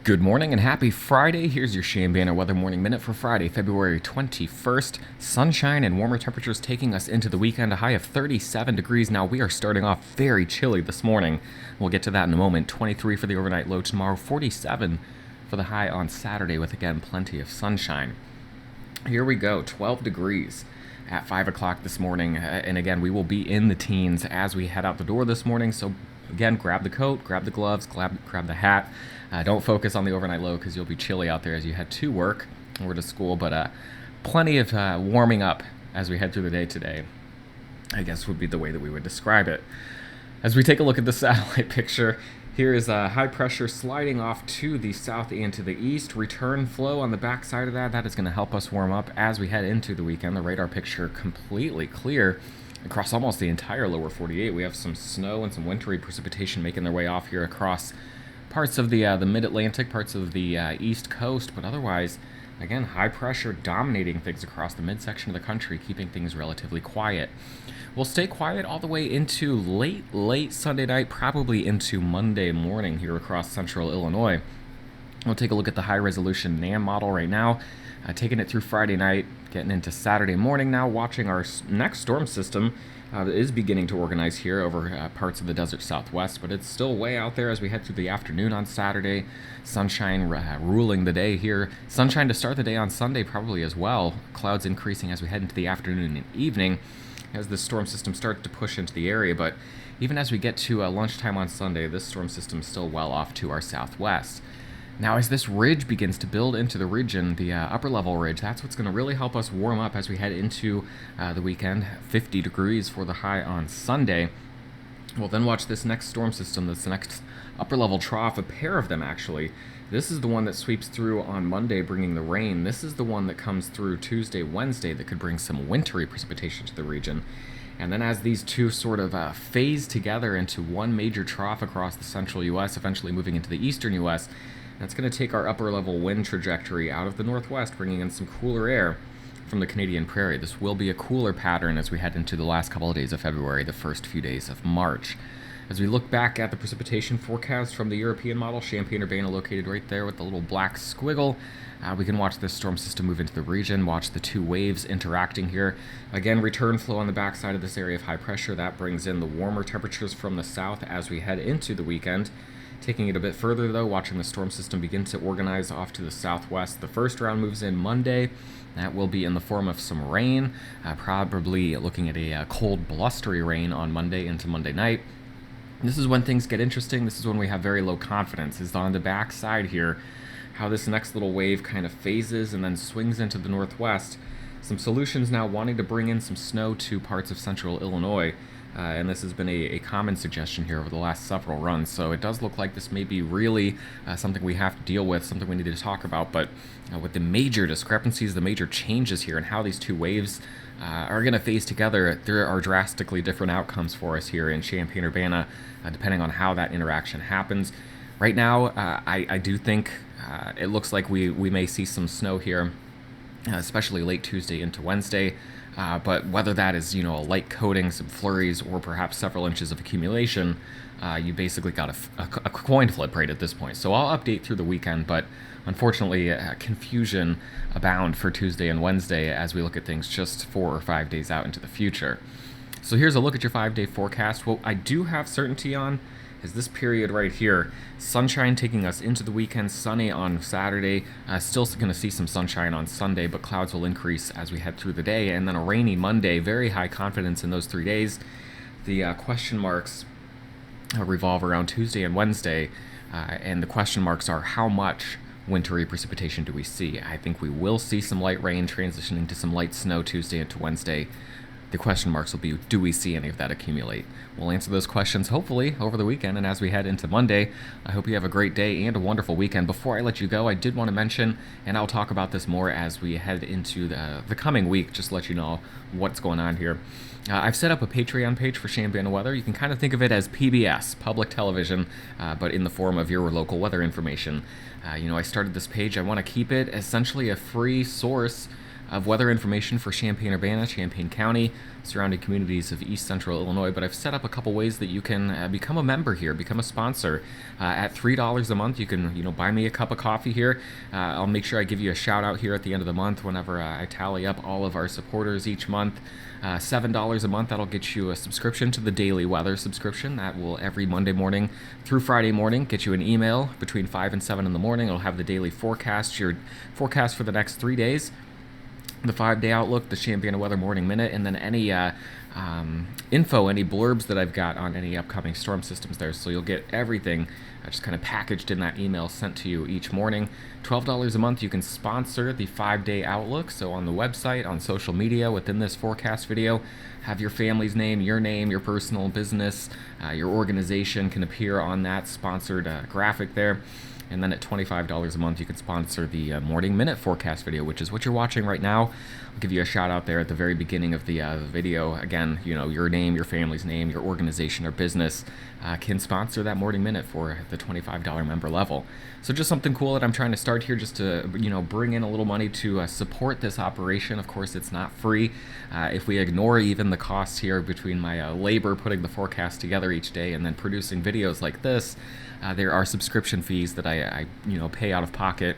Good morning and happy Friday. Here's your Chambana Weather Morning Minute for Friday, February 21st. Sunshine and warmer temperatures taking us into the weekend, a high of 37 degrees. Now, we are starting off very chilly this morning. We'll get to that in a moment. 23 for the overnight low tomorrow, 47 for the high on Saturday with, again, plenty of sunshine. Here we go, 12 degrees at 5 o'clock this morning. And again, we will be in the teens as we head out the door this morning. So again, grab the coat, grab the gloves, grab the hat. Don't focus on the overnight low because you'll be chilly out there as you head to work or to school. But plenty of warming up as we head through the day today, I guess would be the way that we would describe it. As we take a look at the satellite picture, here is high pressure sliding off to the south and to the east. Return flow on the backside of that is going to help us warm up as we head into the weekend. The radar picture completely clear across almost the entire lower 48. We have some snow and some wintry precipitation making their way off here across parts of the mid-Atlantic, parts of the east coast, but otherwise, again, high pressure dominating things across the midsection of the country, keeping things relatively quiet. We'll stay quiet all the way into late Sunday night, probably into Monday morning here across central Illinois. We'll take a look at the high-resolution NAM model right now, taking it through Friday night, getting into Saturday morning now, watching our next storm system is beginning to organize here over parts of the desert southwest, but it's still way out there as we head through the afternoon on Saturday. Sunshine ruling the day here. Sunshine to start the day on Sunday probably as well. Clouds increasing as we head into the afternoon and evening as the storm system starts to push into the area, but even as we get to lunchtime on Sunday, this storm system is still well off to our southwest. Now, as this ridge begins to build into the region, the upper level ridge, that's what's going to really help us warm up as we head into the weekend. 50 degrees for the high on Sunday. We'll then watch this next storm system, that's the next upper level trough, a pair of them actually. This is the one that sweeps through on Monday, bringing the rain. This is the one that comes through Tuesday, Wednesday, that could bring some wintry precipitation to the region. And then as these two sort of phase together into one major trough across the central U.S., eventually moving into the eastern U.S., that's going to take our upper level wind trajectory out of the northwest, bringing in some cooler air from the Canadian prairie. This will be a cooler pattern as we head into the last couple of days of February, the first few days of March. As we look back at the precipitation forecast from the European model, Chambana located right there with the little black squiggle, we can watch this storm system move into the region, watch the two waves interacting here. Again, return flow on the backside of this area of high pressure. That brings in the warmer temperatures from the south as we head into the weekend. Taking it a bit further, though, watching the storm system begin to organize off to the southwest. The first round moves in Monday. That will be in the form of some rain, probably looking at a cold, blustery rain on Monday into Monday night. This is when things get interesting. This is when we have very low confidence, is on the back side here, how this next little wave kind of phases and then swings into the northwest. Some solutions now wanting to bring in some snow to parts of central Illinois. And this has been a common suggestion here over the last several runs. So it does look like this may be really something we have to deal with, something we need to talk about. But with the major discrepancies, the major changes here, and how these two waves are going to phase together, there are drastically different outcomes for us here in Chambana, depending on how that interaction happens. Right now, I do think it looks like we may see some snow here, especially late Tuesday into Wednesday. But whether that is, a light coating, some flurries, or perhaps several inches of accumulation, you basically got a coin flip right at this point. So I'll update through the weekend, but unfortunately, confusion abound for Tuesday and Wednesday as we look at things just 4 or 5 days out into the future. So here's a look at your 5-day forecast. What I do have certainty on is this period right here. Sunshine taking us into the weekend, sunny on Saturday, still going to see some sunshine on Sunday, but clouds will increase as we head through the day, and then a rainy Monday. Very high confidence in those 3 days. The question marks revolve around Tuesday and Wednesday, and the question marks are how much wintry precipitation do we see? I think we will see some light rain transitioning to some light snow Tuesday into Wednesday. The question marks will be, do we see any of that accumulate? We'll answer those questions hopefully over the weekend, and as we head into Monday, I hope you have a great day and a wonderful weekend. Before I let you go, I did want to mention, and I'll talk about this more as we head into the coming week, just to let you know what's going on here. I've set up a Patreon page for Chambana Weather. You can kind of think of it as PBS, public television, but in the form of your local weather information. I started this page. I want to keep it essentially a free source of weather information for Champaign-Urbana, Champaign County, surrounding communities of East Central Illinois. But I've set up a couple ways that you can become a member here, become a sponsor. At $3 a month, you can buy me a cup of coffee here. I'll make sure I give you a shout out here at the end of the month whenever I tally up all of our supporters each month. $7 a month, that'll get you a subscription to the daily weather subscription. That will, every Monday morning through Friday morning, get you an email between 5 and 7 in the morning. It'll have the daily forecast, your forecast for the next 3 days, the 5-day outlook, the Chambana Weather Morning Minute, and then any info, any blurbs that I've got on any upcoming storm systems there. So you'll get everything just kind of packaged in that email sent to you each morning. $12 a month, you can sponsor the 5-day outlook. So on the website, on social media, within this forecast video, have your family's name, your personal business, your organization can appear on that sponsored graphic there. And then at $25 a month, you can sponsor the Morning Minute forecast video, which is what you're watching right now. I'll give you a shout out there at the very beginning of the video. Again, your name, your family's name, your organization or business can sponsor that Morning Minute for the $25 member level. So just something cool that I'm trying to start here, just to bring in a little money to support this operation. Of course, it's not free. If we ignore even the costs here between my labor putting the forecast together each day and then producing videos like this, there are subscription fees that I pay out of pocket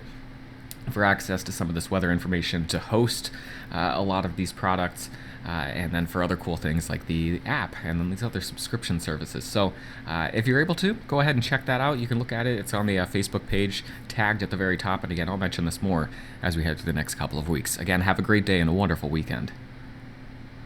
for access to some of this weather information, to host a lot of these products, and then for other cool things like the app and then these other subscription services. So if you're able to, go ahead and check that out. You can look at it. It's on the Facebook page, tagged at the very top. And again, I'll mention this more as we head through the next couple of weeks. Again, have a great day and a wonderful weekend.